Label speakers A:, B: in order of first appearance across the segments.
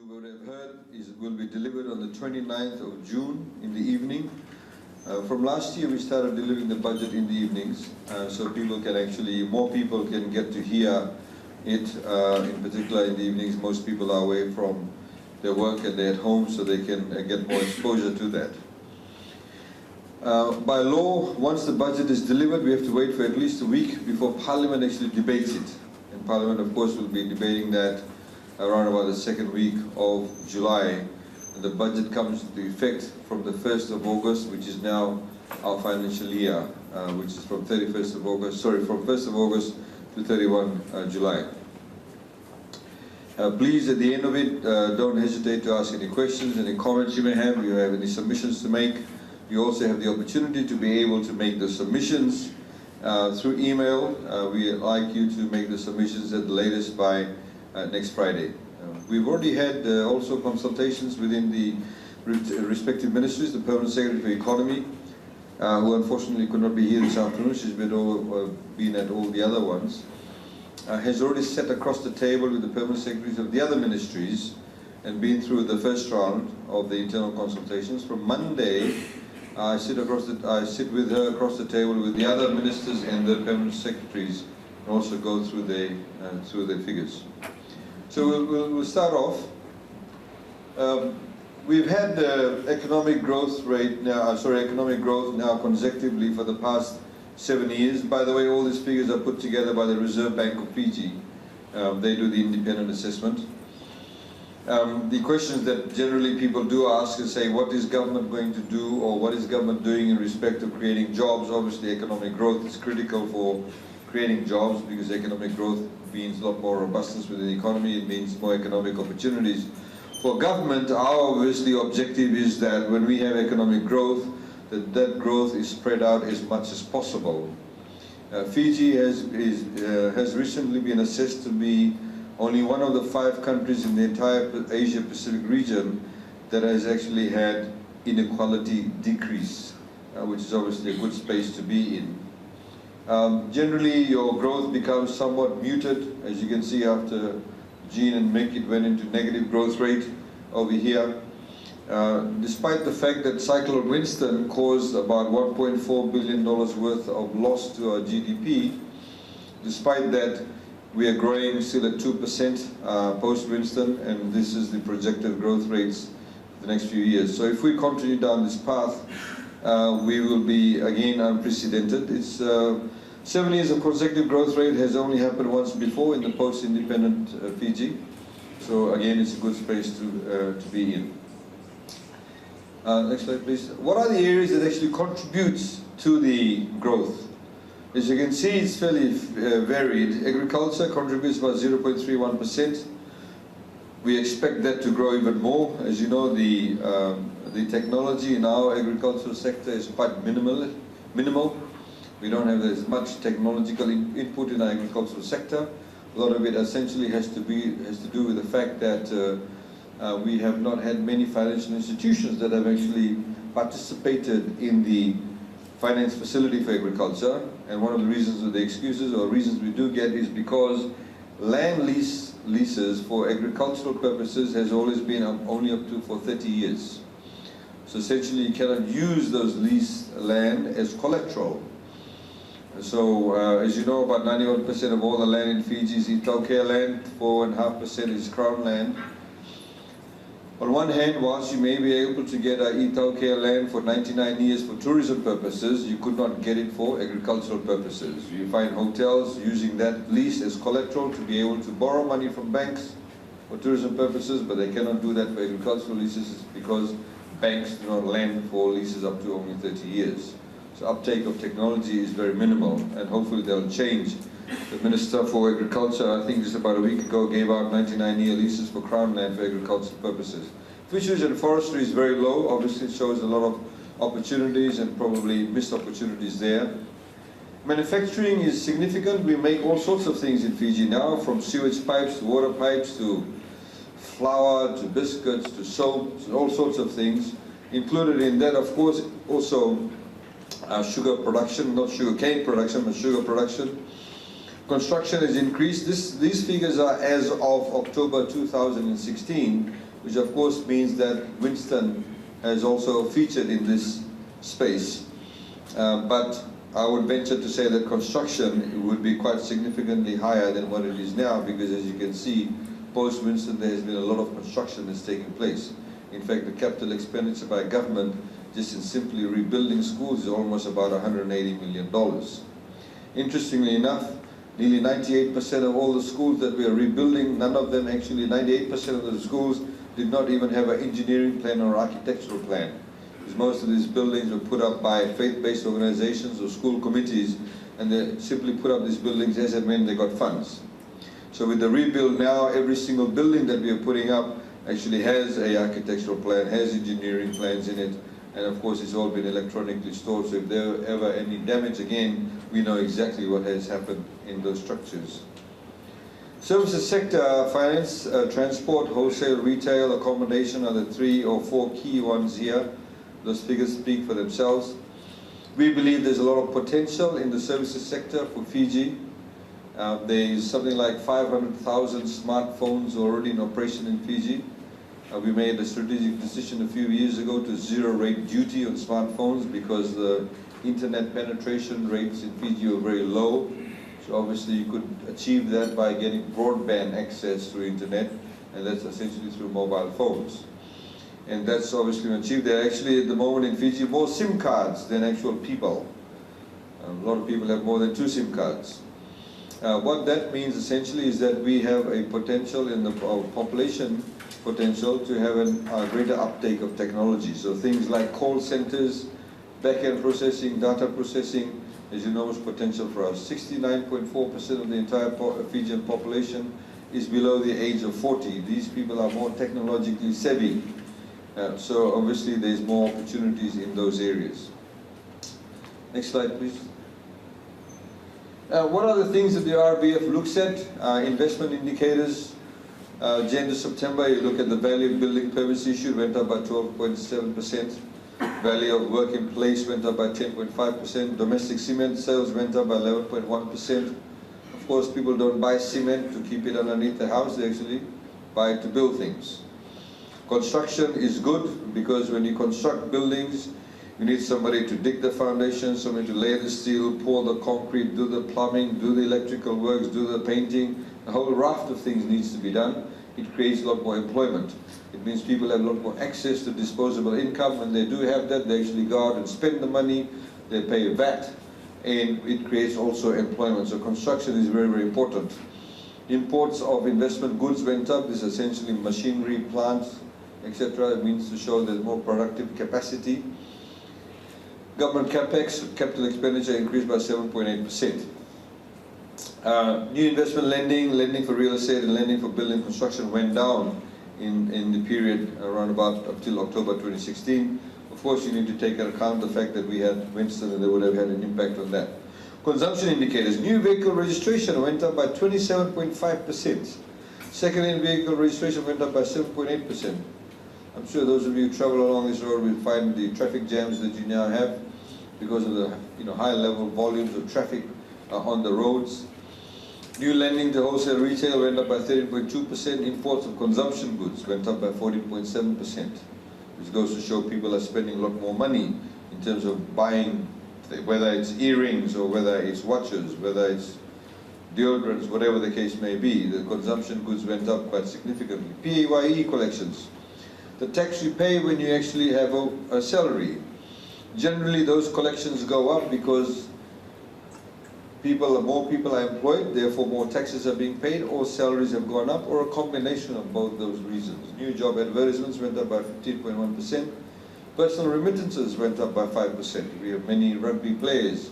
A: would have heard will be delivered on the 29th of June in the evening. From last year we started delivering the budget in the evenings, so more people can get to hear it, in particular in the evenings. Most people are away from their work and they're at home, so they can get more exposure to that. By law, once the budget is delivered, we have to wait for at least a week before Parliament actually debates it. And Parliament, of course, will be debating that around about the second week of July. And the budget comes into effect from the 1st of August, which is now our financial year, which is from 31st of August, from 1st of August to 31 July. Please, at the end of it, don't hesitate to ask any questions, any comments you may have. If you have any submissions to make, you also have the opportunity to be able to make the submissions through email. We like you to make the submissions at the latest by next Friday. We've already had also consultations within the respective ministries. The Permanent Secretary for Economy, who unfortunately could not be here this afternoon, she's been at all the other ones, has already sat across the table with the Permanent Secretaries of the other ministries and been through the first round of the internal consultations. From Monday, I sit with her across the table with the other ministers and the Permanent Secretaries, and also go through the figures. So we'll start off. We've had economic growth now consecutively for the past 7 years. By the way, all these figures are put together by the Reserve Bank of Fiji. They do the independent assessment. The questions that generally people do ask is, say, what is government going to do, or what is government doing in respect of creating jobs? Obviously, economic growth is critical for creating jobs, because economic growth means a lot more robustness within the economy. It means more economic opportunities. For government, our obviously objective is that when we have economic growth, that growth is spread out as much as possible. Fiji has recently been assessed to be only one of the 5 countries in the entire Asia Pacific region that has actually had inequality decrease, which is obviously a good space to be in. Generally, your growth becomes somewhat muted. As you can see, after Jean and Mick, it went into negative growth rate over here. Despite the fact that Cyclone Winston caused about $1.4 billion worth of loss to our GDP, despite that, we are growing still at 2% post-Winston, and this is the projected growth rates for the next few years. So if we continue down this path, we will be again unprecedented. It's 7 years of consecutive growth rate has only happened once before in the post-independent Fiji. So again, it's a good space to be in. Next slide, please. What are the areas that actually contributes to the growth? As you can see, it's fairly varied. Agriculture contributes about 0.31%. We expect that to grow even more. As you know, the technology in our agricultural sector is quite minimal. We don't have as much technological input in our agricultural sector. A lot of it essentially has to do with the fact that we have not had many financial institutions that have actually participated in the finance facility for agriculture. And one of the reasons, or the excuses or reasons we do get, is because land leases for agricultural purposes has always been only up to for 30 years. So essentially you cannot use those leased land as collateral. So as you know, about 91% of all the land in Fiji is e-taukea land, 4.5% is crown land. On one hand, whilst you may be able to get e-taukea land for 99 years for tourism purposes, you could not get it for agricultural purposes. You find hotels using that lease as collateral to be able to borrow money from banks for tourism purposes, but they cannot do that for agricultural leases because banks do not lend for leases up to only 30 years. So uptake of technology is very minimal, and hopefully they'll change. The Minister for Agriculture, I think just about a week ago, gave out 99-year leases for crown land for agricultural purposes. Fisheries and forestry is very low. Obviously it shows a lot of opportunities and probably missed opportunities there. Manufacturing is significant. We make all sorts of things in Fiji now, from sewage pipes to water pipes to flour to biscuits to soap, all sorts of things. Included in that, of course, also sugar production, not sugar cane production, but sugar production. Construction has increased. These figures are as of October 2016. which of course means that Winston has also featured in this space. But I would venture to say that construction would be quite significantly higher than what it is now, because as you can see, post-Winston there has been a lot of construction that's taking place. In fact, the capital expenditure by government just in simply rebuilding schools is almost about $180 million. Interestingly enough, nearly 98% of all the schools that we are rebuilding, none of them actually, 98% of the schools did not even have an engineering plan or architectural plan. Because most of these buildings were put up by faith-based organizations or school committees, and they simply put up these buildings as and when they got funds. So with the rebuild now, every single building that we are putting up actually has an architectural plan, has engineering plans in it, and of course it's all been electronically stored, so if there were ever any damage again, we know exactly what has happened in those structures. Services sector, finance, transport, wholesale, retail, accommodation are the 3 or 4 key ones here. Those figures speak for themselves. We believe there's a lot of potential in the services sector for Fiji. There is something like 500,000 smartphones already in operation in Fiji. We made a strategic decision a few years ago to zero-rate duty on smartphones because the internet penetration rates in Fiji are very low. So obviously you could achieve that by getting broadband access through internet, and that's essentially through mobile phones. And that's obviously achieved. There are actually at the moment in Fiji more SIM cards than actual people. A lot of people have more than 2 SIM cards. What that means essentially is that we have a potential in the population potential to have a greater uptake of technology. So things like call centers, back-end processing, data processing, there's enormous potential for us. 69.4% of the entire Fijian population is below the age of 40. These people are more technologically savvy. So obviously there's more opportunities in those areas. Next slide, please. What are the things that the RBF looks at? Investment indicators. Jan to September, you look at the value of building permits issued, went up by 12.7%. Value of work in place went up by 10.5%. Domestic cement sales went up by 11.1%. Of course, people don't buy cement to keep it underneath the house, they actually buy it to build things. Construction is good because when you construct buildings, you need somebody to dig the foundation, somebody to lay the steel, pour the concrete, do the plumbing, do the electrical works, do the painting. A whole raft of things needs to be done. It creates a lot more employment. It means people have a lot more access to disposable income. When they do have that, they actually go out and spend the money, they pay VAT, and it creates also employment. So construction is very, very important. Imports of investment goods went up. This is essentially machinery, plants, etc. It means to show there's more productive capacity. Government capex, capital expenditure increased by 7.8%. New investment lending for real estate and lending for building construction went down in the period around about up till October 2016. Of course, you need to take into account the fact that we had Winston and they would have had an impact on that. Consumption indicators. New vehicle registration went up by 27.5%. Second-hand vehicle registration went up by 7.8%. I'm sure those of you who travel along this road will find the traffic jams that you now have because of the high level volumes of traffic on the roads. New lending to wholesale retail went up by 13.2%. Imports of consumption goods went up by 14.7%, which goes to show people are spending a lot more money in terms of buying, whether it's earrings or whether it's watches, whether it's deodorants, whatever the case may be. The consumption goods went up quite significantly. PAYE collections. The tax you pay when you actually have a salary. Generally those collections go up because more people are employed, therefore more taxes are being paid, or salaries have gone up, or a combination of both those reasons. New job advertisements went up by 15.1%. Personal remittances went up by 5%. We have many rugby players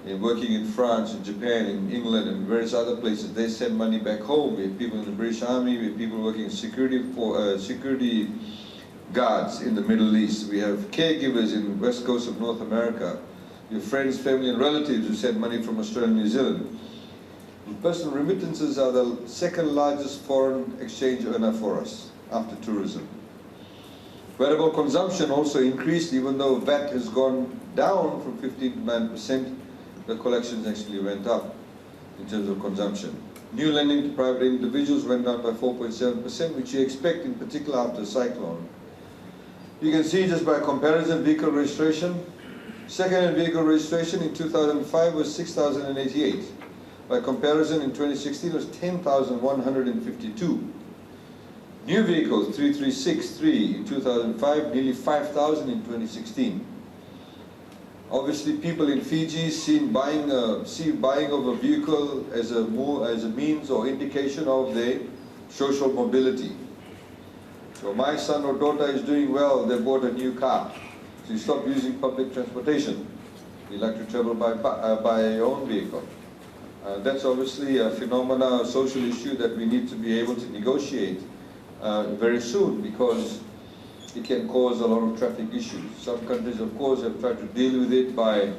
A: working in France, in Japan, in England, and various other places. They send money back home. We have people in the British Army, we have people working in security guards in the Middle East. We have caregivers in the west coast of North America. We have friends, family, and relatives who send money from Australia and New Zealand. And personal remittances are the second largest foreign exchange earner for us after tourism. Wearable consumption also increased, even though VAT has gone down from 15 to 9%. The collections actually went up in terms of consumption. New lending to private individuals went down by 4.7%, which you expect in particular after a cyclone. You can see just by comparison, vehicle registration. Second-hand vehicle registration in 2005 was 6,088. By comparison, in 2016 was 10,152. New vehicles, 3,363 in 2005, nearly 5,000 in 2016. Obviously, people in Fiji see buying of a vehicle as a means or indication of their social mobility. So my son or daughter is doing well, they bought a new car. So you stop using public transportation. You like to travel by your own vehicle. That's obviously a phenomena, a social issue that we need to be able to negotiate very soon, because it can cause a lot of traffic issues. Some countries, of course, have tried to deal with it by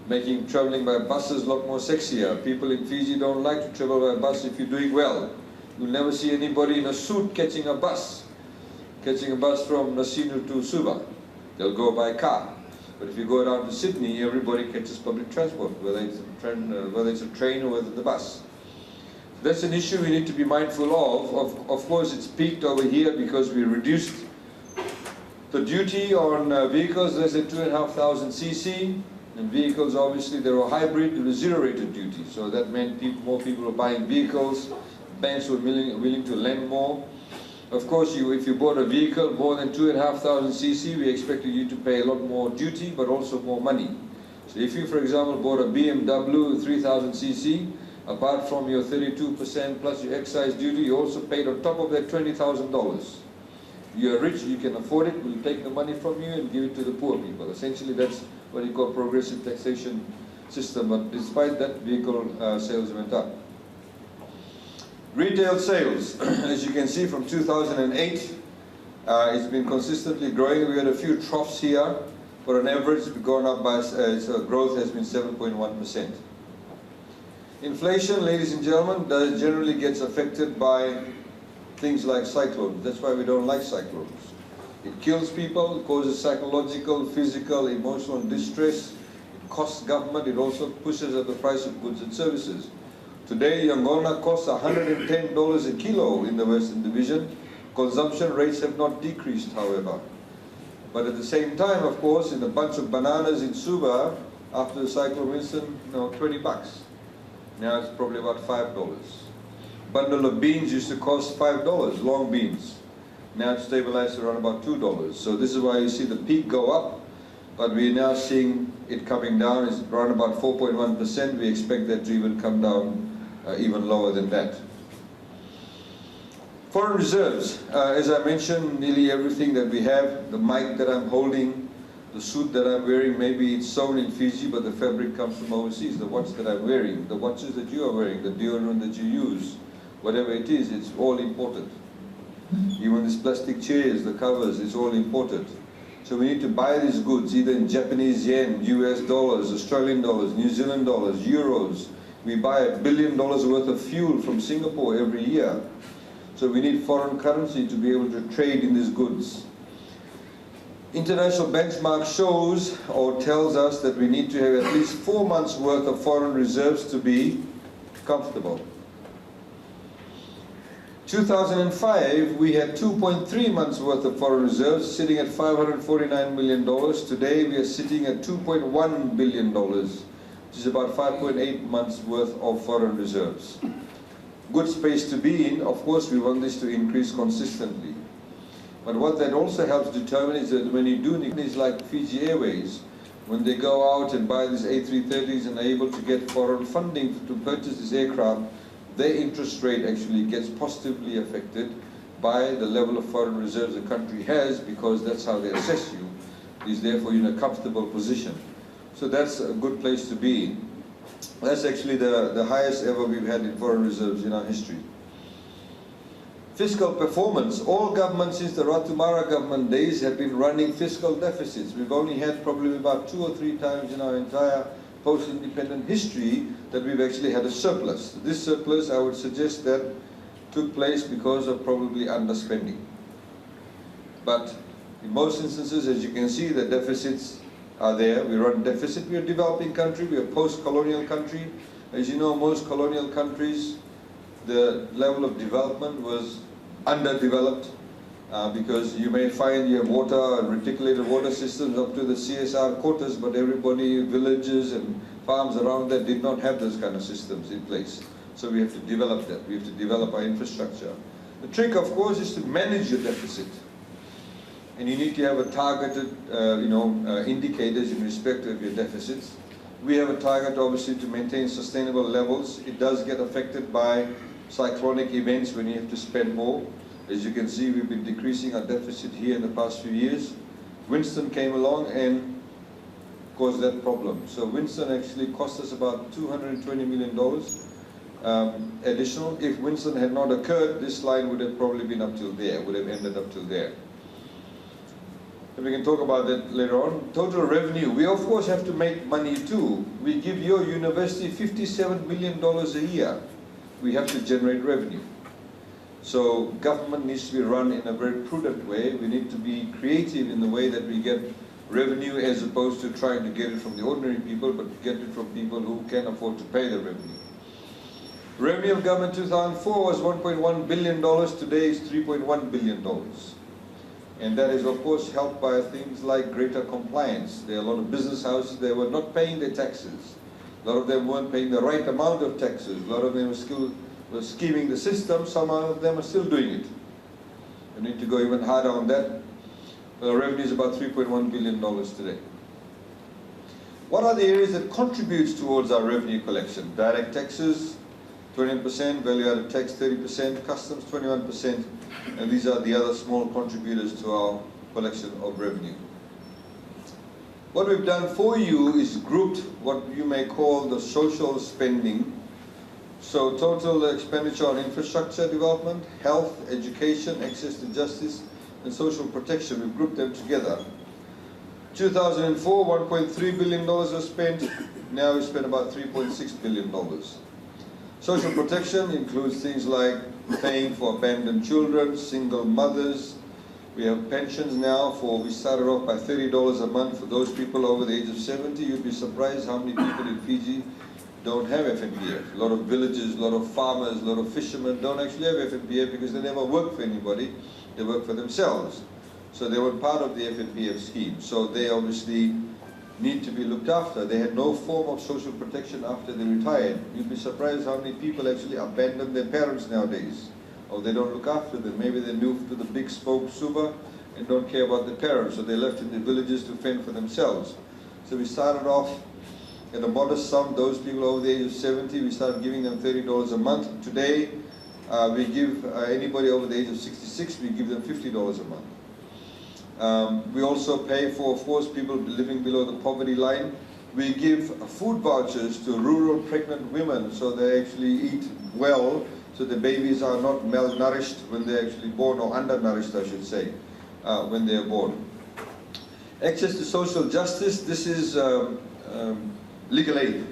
A: making traveling by buses a lot more sexier. People in Fiji don't like to travel by bus if you're doing well. You'll never see anybody in a suit catching a bus from Nasinu to Suva. They'll go by car. But if you go down to Sydney, everybody catches public transport, whether it's a train or whether it's the bus. That's an issue we need to be mindful of. Of course, it's peaked over here because we reduced the duty on vehicles less than 2,500 cc, and vehicles, obviously, they were hybrid, it was zero-rated duty. So that meant more people were buying vehicles, banks were willing to lend more. Of course, if you bought a vehicle more than 2,500 cc, we expected you to pay a lot more duty, but also more money. So if you, for example, bought a BMW 3,000 cc, apart from your 32% plus your excise duty, you also paid on top of that $20,000. You're rich, you can afford it, we'll take the money from you and give it to the poor people. Essentially, that's what you call progressive taxation system, but despite that, vehicle sales went up. Retail sales, as you can see from 2008, it's been consistently growing. We had a few troughs here, but on average, we've gone up by, so growth has been 7.1%. Inflation, ladies and gentlemen, generally gets affected by things like cyclones. That's why we don't like cyclones. It kills people, it causes psychological, physical, emotional distress. It costs government, it also pushes up the price of goods and services. Today, Yangona costs $110 a kilo in the Western Division. Consumption rates have not decreased, however. But at the same time, of course, in a bunch of bananas in Suva, after the cyclone Winston, $20. Now it's probably about $5. Bundle of beans used to cost $5, long beans. Now it's stabilized around about $2. So this is why you see the peak go up, but we're now seeing it coming down. It's around about 4.1%. We expect that to even come down even lower than that. Foreign reserves, as I mentioned, nearly everything that we have, the mic that I'm holding, the suit that I'm wearing, maybe it's sewn in Fiji, but the fabric comes from overseas. The watch that I'm wearing, the watches that you are wearing, the deodorant that you use, whatever it is, it's all imported. Even these plastic chairs, the covers, it's all imported. So we need to buy these goods either in Japanese yen, US dollars, Australian dollars, New Zealand dollars, euros. We buy $1 billion worth of fuel from Singapore every year. So we need foreign currency to be able to trade in these goods. International benchmark shows or tells us that we need to have at least 4 months worth of foreign reserves to be comfortable. 2005, we had 2.3 months worth of foreign reserves, sitting at $549 million. Today, we are sitting at $2.1 billion, which is about 5.8 months worth of foreign reserves. Good space to be in. Of course, we want this to increase consistently. But what that also helps determine is that when you do things like Fiji Airways, when they go out and buy these A330s and are able to get foreign funding to purchase this aircraft, their interest rate actually gets positively affected by the level of foreign reserves the country has, because that's how they assess you. Is therefore in a comfortable position. So that's a good place to be in. That's actually the highest ever we've had in foreign reserves in our history. Fiscal performance. All governments since the Ratumara government days have been running fiscal deficits. We've only had probably about 2 or 3 times in our entire post-independent history that we've actually had a surplus. This surplus, I would suggest, that took place because of probably underspending. But in most instances, as you can see, the deficits are there. We run deficit. We're a developing country. We're a post-colonial country. As you know, most colonial countries The level of development was underdeveloped because you may find you have water and reticulated water systems up to the CSR quotas, but everybody, villages and farms around that did not have those kind of systems in place. So we have to develop that. We have to develop our infrastructure. The trick, of course, is to manage your deficit. And you need to have a targeted, indicators in respect of your deficits. We have a target, obviously, to maintain sustainable levels. It does get affected by cyclonic events when you have to spend more. As you can see, we've been decreasing our deficit here in the past few years. Winston came along and caused that problem. So Winston actually cost us about $220 million additional. If Winston had not occurred, this line would have probably been up till there, would have ended up till there. And we can talk about that later on. Total revenue, we of course have to make money too. We give your university $57 million a year. We have to generate revenue. So government needs to be run in a very prudent way. We need to be creative in the way that we get revenue, as opposed to trying to get it from the ordinary people, but get it from people who can afford to pay the revenue. Revenue of government 2004 was $1.1 billion. Today is $3.1 billion. And that is, of course, helped by things like greater compliance. There are a lot of business houses that were not paying their taxes. A lot of them weren't paying the right amount of taxes. A lot of them were scheming the system. Some of them are still doing it. We need to go even harder on that. The revenue is about $3.1 billion today. What are the areas that contributes towards our revenue collection? Direct taxes, 20%, value-added tax 30%, customs 21%, and these are the other small contributors to our collection of revenue. What we've done for you is grouped what you may call the social spending. So total expenditure on infrastructure development, health, education, access to justice, and social protection. We've grouped them together. 2004, $1.3 billion was spent. Now we spend about $3.6 billion. Social protection includes things like paying for abandoned children, single mothers. We have pensions now we started off by $30 a month for those people over the age of 70. You'd be surprised how many people in Fiji don't have FNPF. A lot of villages, a lot of farmers, a lot of fishermen don't actually have FNPF because they never work for anybody. They work for themselves. So they weren't part of the FNPF scheme. So they obviously need to be looked after. They had no form of social protection after they retired. You'd be surprised how many people actually abandon their parents nowadays, or they don't look after them. Maybe they moved to the big spoke suba and don't care about their parents, so they're left in the villages to fend for themselves. So we started off at a modest sum. Those people over the age of 70, we started giving them $30 a month. Today, we give anybody over the age of 66, we give them $50 a month. We also pay for, of course, people living below the poverty line. We give food vouchers to rural pregnant women so they actually eat well, so the babies are not malnourished when they're actually born, or undernourished, I should say, when they're born. Access to social justice, this is legal aid.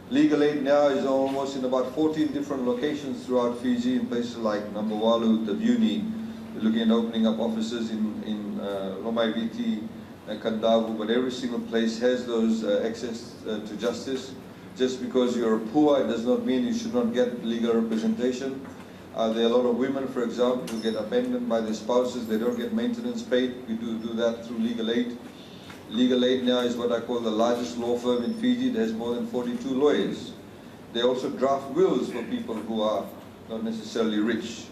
A: Legal aid now is almost in about 14 different locations throughout Fiji, in places like Nambawalu, Tabuni. We're looking at opening up offices in Lomaiviti, Kandavu, but every single place has those access to justice. Just because you're poor, it does not mean you should not get legal representation. There are a lot of women, for example, who get abandoned by their spouses. They don't get maintenance paid. We do that through legal aid. Legal aid now is what I call the largest law firm in Fiji. It has more than 42 lawyers. They also draft wills for people who are not necessarily rich.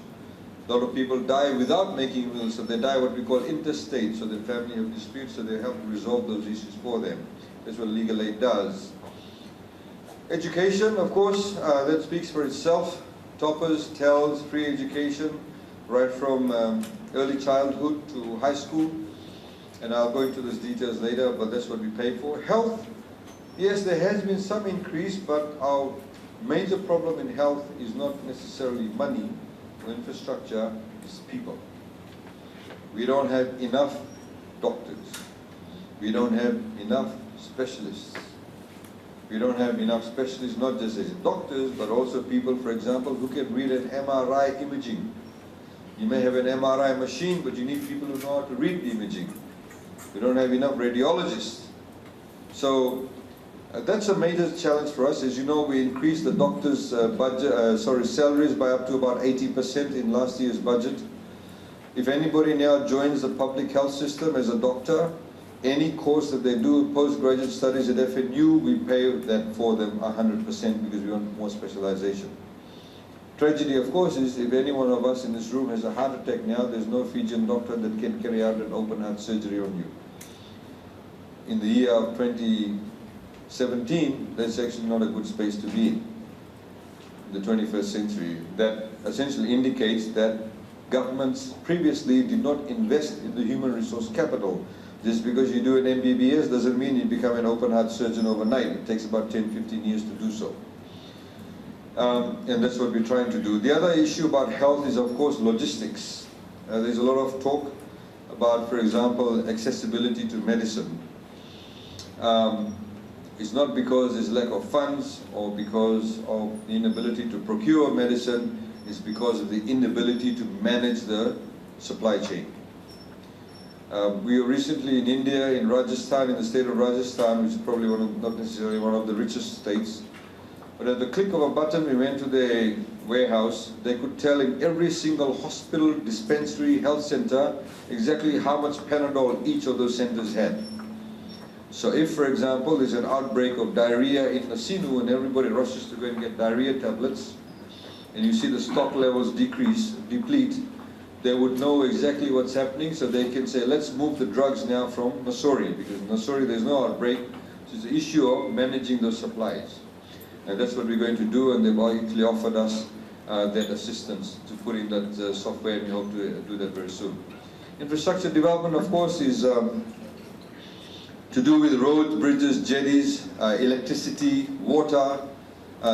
A: A lot of people die without making wills, so they die what we call interstate, so the family have disputes, so they help resolve those issues for them. That's what legal aid does. Education, of course, that speaks for itself. Toppers, TELS, free education, right from early childhood to high school. And I'll go into those details later, but that's what we pay for. Health, yes, there has been some increase, but our major problem in health is not necessarily money or infrastructure, it's people. We don't have enough doctors. We don't have enough specialists. We don't have enough specialists, not just as doctors, but also people, for example, who can read an MRI imaging. You may have an MRI machine, but you need people who know how to read the imaging. We don't have enough radiologists. So That's a major challenge for us. As you know, we increased the doctors' salaries by up to about 80% in last year's budget. If anybody now joins the public health system as a doctor, any course that they do, postgraduate studies at FNU, we pay that for them 100% because we want more specialization. Tragedy, of course, is if any one of us in this room has a heart attack now, there's no Fijian doctor that can carry out an open heart surgery on you. In the year of 2017, that's actually not a good space to be in the 21st century. That essentially indicates that governments previously did not invest in the human resource capital. Just because you do an MBBS doesn't mean you become an open heart surgeon overnight. It takes about 10-15 years to do so. And that's what we're trying to do. The other issue about health is, of course, logistics. There's a lot of talk about, for example, accessibility to medicine. It's not because there's lack of funds or because of the inability to procure medicine. It's because of the inability to manage the supply chain. We were recently in India, in Rajasthan, in the state of Rajasthan, which is probably not necessarily one of the richest states. But at the click of a button, we went to the warehouse. They could tell in every single hospital, dispensary, health center, exactly how much Panadol each of those centers had. So if, for example, there's an outbreak of diarrhea in Nasinu and everybody rushes to go and get diarrhea tablets, and you see the stock levels deplete, they would know exactly what's happening, so they can say, let's move the drugs now from Nasori, because in Nasori there's no outbreak. So it's the issue of managing those supplies. And that's what we're going to do, and they've actually offered us that assistance to put in that software, and we hope to do that very soon. Infrastructure development, of course, is to do with roads, bridges, jetties, electricity, water.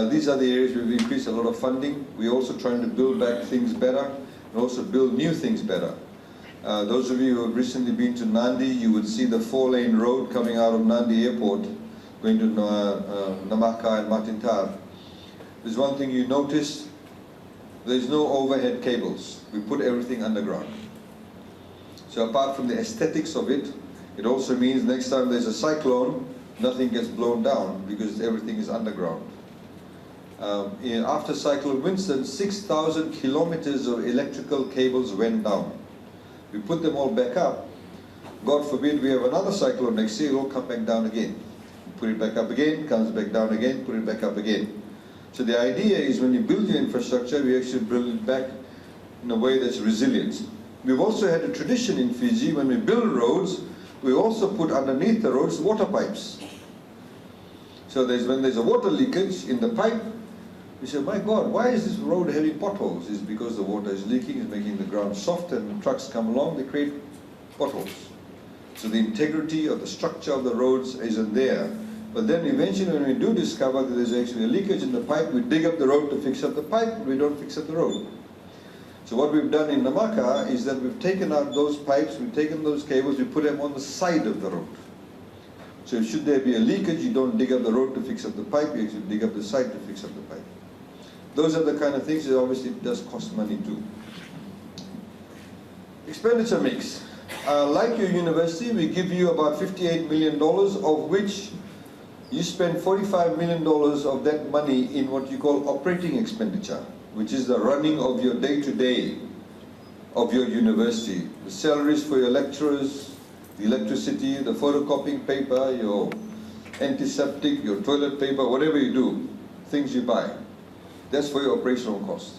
A: These are the areas where we've increased a lot of funding. We're also trying to build back things better and also build new things better. Those of you who have recently been to Nandi, you would see the 4-lane road coming out of Nandi Airport, going to Namaka and Matintar. There's one thing you notice, there's no overhead cables. We put everything underground. So apart from the aesthetics of it, it also means next time there's a cyclone, nothing gets blown down because everything is underground. After Cyclone Winston, 6,000 kilometers of electrical cables went down. We put them all back up. God forbid we have another cyclone next year, it'll come back down again. Put it back up again, comes back down again, put it back up again. So the idea is when you build your infrastructure, we actually build it back in a way that's resilient. We've also had a tradition in Fiji, when we build roads, we also put underneath the roads water pipes. So when there's a water leakage in the pipe, we say, my God, why is this road having potholes? It's because the water is leaking, it's making the ground soft, and trucks come along, they create potholes. So the integrity of the structure of the roads isn't there. But then eventually when we do discover that there's actually a leakage in the pipe, we dig up the road to fix up the pipe, we don't fix up the road. So what we've done in Namaka is that we've taken out those pipes, we've taken those cables, we put them on the side of the road. So should there be a leakage, you don't dig up the road to fix up the pipe, you actually dig up the side to fix up the pipe. Those are the kind of things that obviously does cost money too. Expenditure mix. Like your university, we give you about $58 million, of which you spend $45 million of that money in what you call operating expenditure, which is the running of your day-to-day of your university. The salaries for your lecturers, the electricity, the photocopying paper, your antiseptic, your toilet paper, whatever you do, things you buy. That's for your operational cost.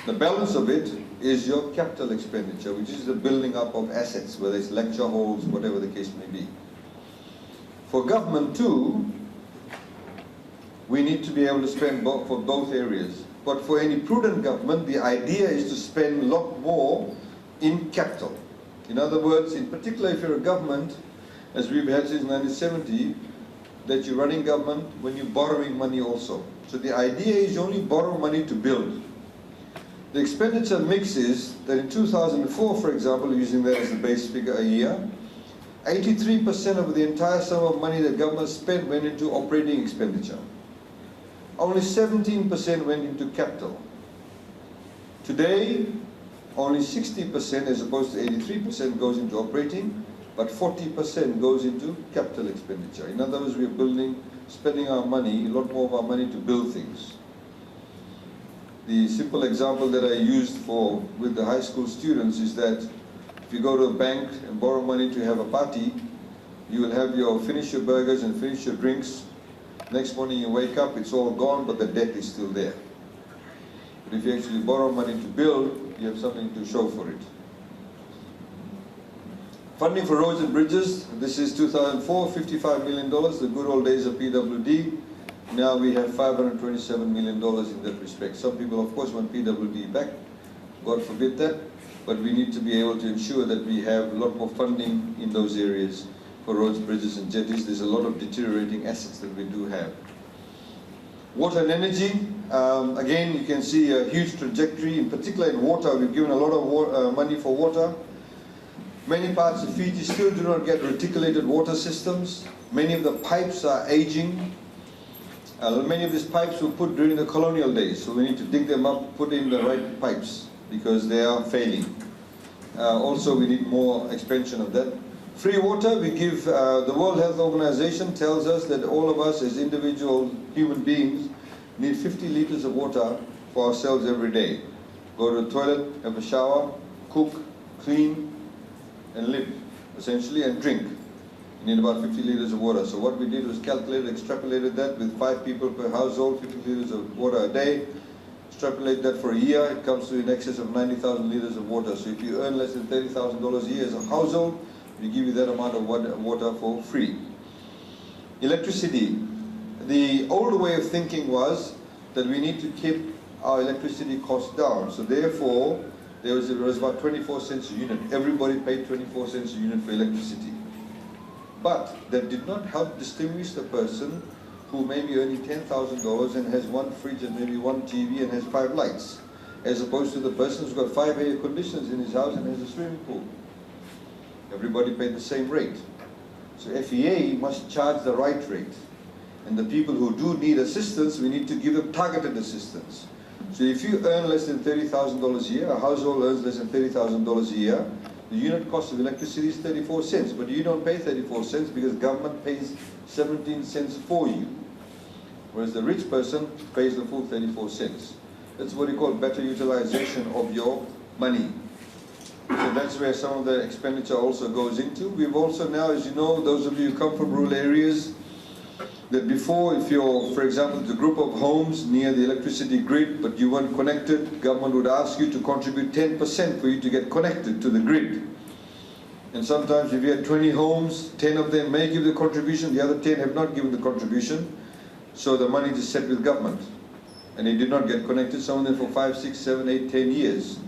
A: The balance of it is your capital expenditure, which is the building up of assets, whether it's lecture halls, whatever the case may be. For government too, we need to be able to spend for both areas. But for any prudent government, the idea is to spend a lot more in capital. In other words, in particular if you're a government, as we've had since 1970, that you're running government when you're borrowing money also. So the idea is you only borrow money to build. The expenditure mix is that in 2004, for example, using that as the base figure a year, 83% of the entire sum of money that government spent went into operating expenditure. Only 17% went into capital. Today, only 60% as opposed to 83% goes into operating, but 40% goes into capital expenditure. In other words, we're spending our money, a lot more of our money to build things. The simple example that I used with the high school students is that if you go to a bank and borrow money to have a party, you will finish your burgers and finish your drinks. Next morning you wake up, it's all gone, but the debt is still there. But if you actually borrow money to build, you have something to show for it. Funding for roads and bridges, this is 2004, $55 million, the good old days of PWD. Now we have $527 million in that respect. Some people, of course, want PWD back. God forbid that. But we need to be able to ensure that we have a lot more funding in those areas for roads, bridges and jetties. There's a lot of deteriorating assets that we do have. Water and energy, again you can see a huge trajectory, in particular in water. We've given a lot of money for water. Many parts of Fiji still do not get reticulated water systems. Many of the pipes are aging. Many of these pipes were put during the colonial days, so we need to dig them up, put in the right pipes because they are failing. Also we need more expansion of that. Free water, we give, the World Health Organization tells us that all of us as individual human beings need 50 liters of water for ourselves every day. Go to the toilet, have a shower, cook, clean, and live, essentially, and drink. You need about 50 liters of water. So what we did was extrapolated that with 5 people per household, 50 liters of water a day. Extrapolate that for a year, it comes to in excess of 90,000 liters of water. So if you earn less than $30,000 a year as a household, we give you that amount of water for free. Electricity. The old way of thinking was that we need to keep our electricity costs down. So therefore, there was about 24 cents a unit. Everybody paid 24 cents a unit for electricity. But that did not help distinguish the person who may be earning $10,000 and has 1 fridge and maybe 1 TV and has 5 lights, as opposed to the person who's got 5 air conditioners in his house and has a swimming pool. Everybody paid the same rate. So FEA must charge the right rate. And the people who do need assistance, we need to give them targeted assistance. So if you earn less than $30,000 a year, a household earns less than $30,000 a year, the unit cost of electricity is 34 cents, but you don't pay 34 cents because government pays 17 cents for you. Whereas the rich person pays the full 34 cents. That's what we call better utilization of your money. So that's where some of the expenditure also goes into. We've also now, as you know, those of you who come from rural areas, that before, if you're, for example, the group of homes near the electricity grid, but you weren't connected, government would ask you to contribute 10% for you to get connected to the grid. And sometimes if you had 20 homes, 10 of them may give the contribution, the other 10 have not given the contribution, so the money is set with government. And they did not get connected, some of them for 5, 6, 7, 8, 10 years.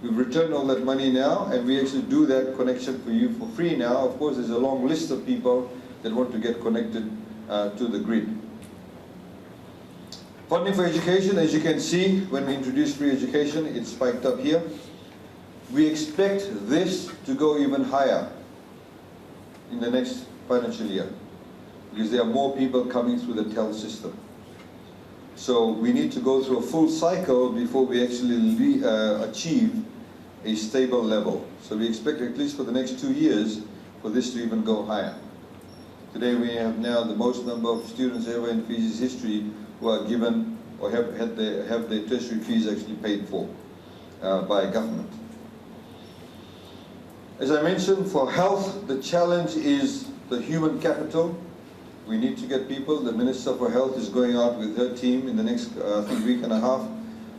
A: We've returned all that money now, and we actually do that connection for you for free now. Of course, there's a long list of people that want to get connected to the grid. Funding for education, as you can see, when we introduced free education, it spiked up here. We expect this to go even higher in the next financial year, because there are more people coming through the TEL system. So we need to go through a full cycle before we actually achieve a stable level. So we expect, at least for the next 2 years, for this to even go higher. Today we have now the most number of students ever in Fiji's history who are given or have their tertiary fees actually paid for by government. As I mentioned, for health, the challenge is the human capital. We need to get people. The Minister for Health is going out with her team in the next week and a half.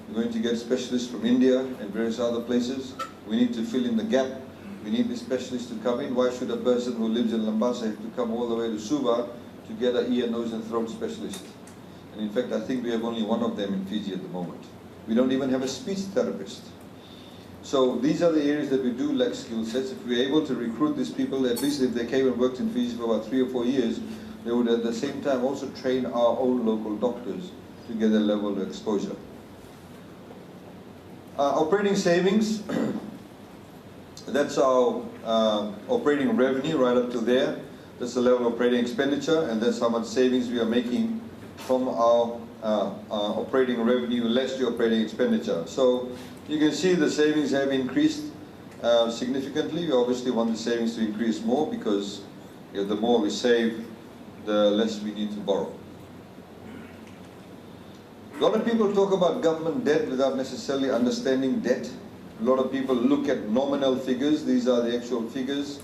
A: We're going to get specialists from India and various other places. We need to fill in the gap. We need the specialists to come in. Why should a person who lives in Lambasa have to come all the way to Suva to get an ear, nose and throat specialist? And in fact, I think we have only 1 of them in Fiji at the moment. We don't even have a speech therapist. So these are the areas that we do lack skill sets. If we're able to recruit these people, at least if they came and worked in Fiji for about 3 or 4 years, they would at the same time also train our own local doctors to get a level of exposure. Operating savings, that's our operating revenue right up to there. That's the level of operating expenditure, and that's how much savings we are making from our operating revenue less the operating expenditure. So you can see the savings have increased significantly. We obviously want the savings to increase more because the more we save, the less we need to borrow. A lot of people talk about government debt without necessarily understanding debt. A lot of people look at nominal figures, these are the actual figures,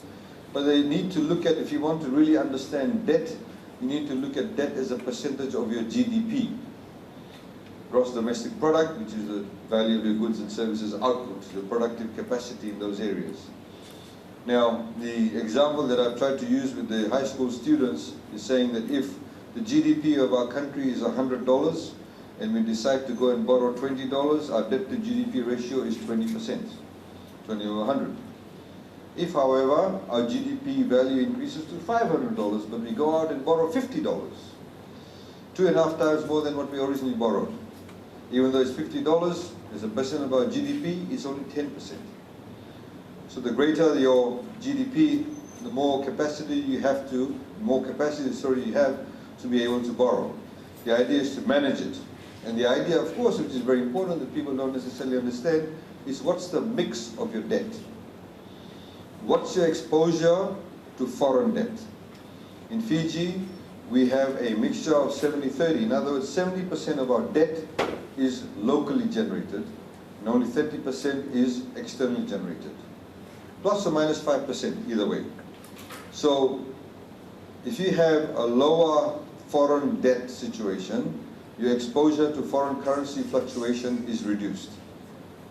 A: but they need to look at, if you want to really understand debt, you need to look at debt as a percentage of your GDP. Gross domestic product, which is the value of your goods and services output, the productive capacity in those areas. Now, the example that I've tried to use with the high school students is saying that if the GDP of our country is $100 and we decide to go and borrow $20, our debt to GDP ratio is 20%, 20 over 100. If, however, our GDP value increases to $500, but we go out and borrow $50, 2.5 times more than what we originally borrowed. Even though it's $50, as a percent of our GDP, it's only 10%. So the greater your GDP, the more capacity you have to, you have to be able to borrow. The idea is to manage it. And the idea, of course, which is very important that people don't necessarily understand, is what's the mix of your debt? What's your exposure to foreign debt? In Fiji, we have a mixture of 70-30. In other words, 70% of our debt is locally generated, and only 30% is externally generated. Plus or minus 5% either way. So if you have a lower foreign debt situation, your exposure to foreign currency fluctuation is reduced.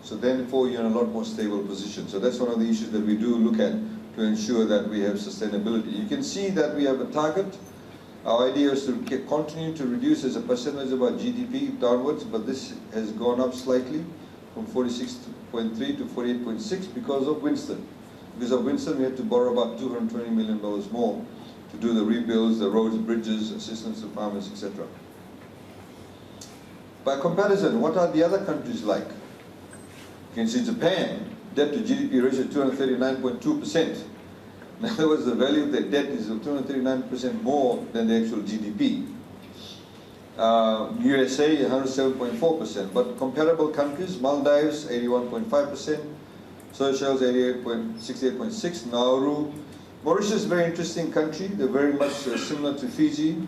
A: So therefore you're in a lot more stable position. So that's one of the issues that we do look at to ensure that we have sustainability. You can see that we have a target. Our idea is to continue to reduce as a percentage of our GDP downwards, but this has gone up slightly from 46.3 to 48.6 because of Winston. Because of Winston, we had to borrow about $220 million more to do the rebuilds, the roads, bridges, assistance to farmers, etc. By comparison, what are the other countries like? You can see Japan, debt to GDP ratio 239.2%. In other words, the value of their debt is 239% more than the actual GDP. USA, 107.4%. But comparable countries, Maldives, 81.5%. Seychelles, 68.6%. Nauru. Mauritius, very interesting country. They're very much similar to Fiji.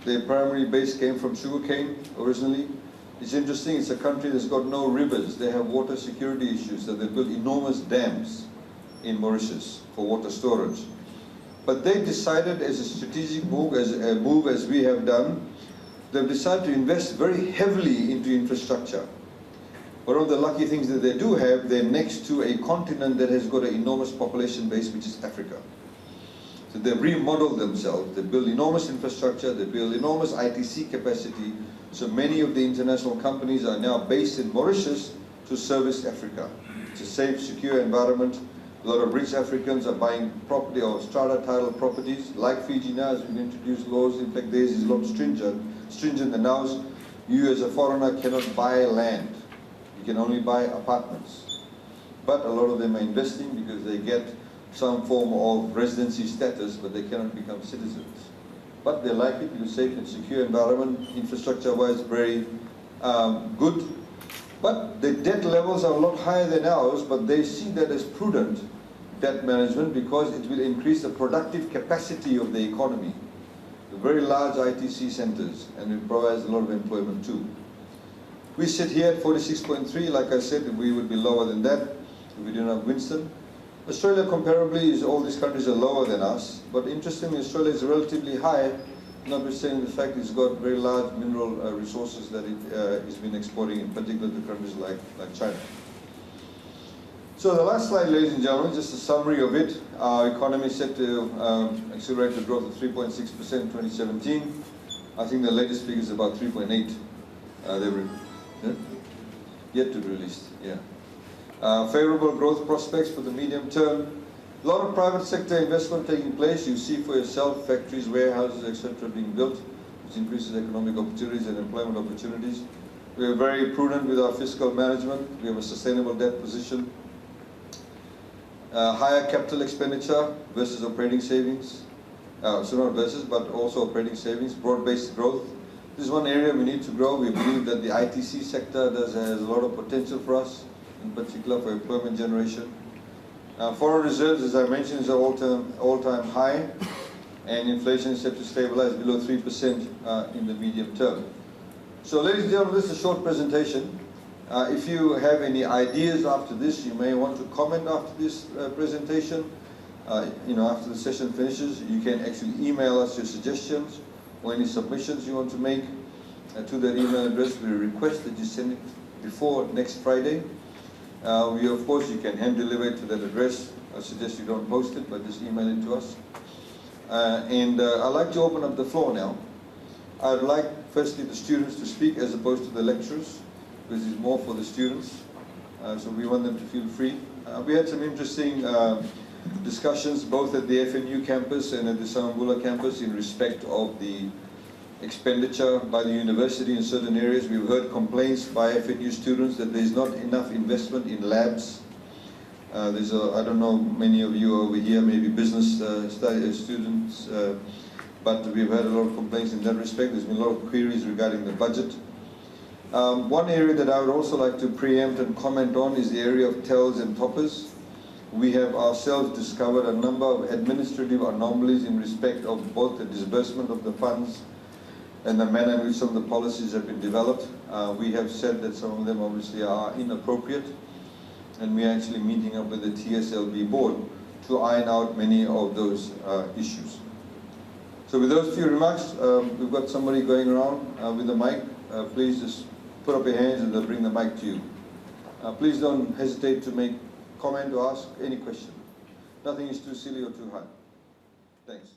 A: Their primary base came from sugarcane originally. It's interesting, it's a country that's got no rivers. They have water security issues, so they built enormous dams in Mauritius for water storage. But they decided as a strategic move, as we have done, they've decided to invest very heavily into infrastructure. One of the lucky things that they do have, they're next to a continent that has got an enormous population base, which is Africa. So they've remodeled themselves, they build enormous infrastructure, they build enormous ITC capacity, so many of the international companies are now based in Mauritius to service Africa. It's a safe, secure environment. A lot of rich Africans are buying property or strata title properties. Like Fiji now, as we've introduced laws, in fact theirs is a lot stringent than ours. You as a foreigner cannot buy land. You can only buy apartments. But a lot of them are investing because they get some form of residency status, but they cannot become citizens. But they like it because safe and secure environment, infrastructure-wise very good. But the debt levels are a lot higher than ours, but they see that as prudent debt management because it will increase the productive capacity of the economy. The very large ITC centers, and it provides a lot of employment too. We sit here at 46.3, like I said, we would be lower than that if we didn't have Winston. Australia comparably, all these countries are lower than us, but interestingly Australia is relatively high, notwithstanding the fact it's got very large mineral resources that it has been exporting, in particular to countries like China. So the last slide, ladies and gentlemen, just a summary of it. Our economy is set to accelerate the growth of 3.6% in 2017. I think the latest figure is about 3.8. Yet to be released, yeah. Favorable growth prospects for the medium term. A lot of private sector investment taking place. You see for yourself factories, warehouses, etc. being built, which increases economic opportunities and employment opportunities. We are very prudent with our fiscal management. We have a sustainable debt position. Higher capital expenditure versus operating savings. So not versus, but also operating savings. Broad-based growth. This is one area we need to grow. We believe that the ITC sector has a lot of potential for us, in particular for employment generation. Foreign reserves, as I mentioned, is an all-time high, and inflation is set to stabilize below 3% in the medium term. So, ladies and gentlemen, this is a short presentation. If you have any ideas after this, you may want to comment after this presentation. After the session finishes, you can actually email us your suggestions or any submissions you want to make to that email address. We request that you send it before next Friday. Of course, you can hand deliver it to that address. I suggest you don't post it, but just email it to us. I'd like to open up the floor now. I'd like, firstly, the students to speak as opposed to the lecturers, because it's more for the students. So we want them to feel free. We had some interesting discussions both at the FNU campus and at the Sambula campus in respect of the expenditure by the university in certain areas. We've heard complaints by FNU students that there's not enough investment in labs. I don't know, many of you over here, maybe business students, but we've had a lot of complaints in that respect. There's been a lot of queries regarding the budget. One area that I would also like to preempt and comment on is the area of tells and toppers. We have ourselves discovered a number of administrative anomalies in respect of both the disbursement of the funds and the manner in which some of the policies have been developed. We have said that some of them obviously are inappropriate, and we're actually meeting up with the TSLB board to iron out many of those issues. So with those few remarks, we've got somebody going around with the mic. Please just put up your hands and they'll bring the mic to you. Please don't hesitate to make comment or ask any question. Nothing is too silly or too hard. Thanks.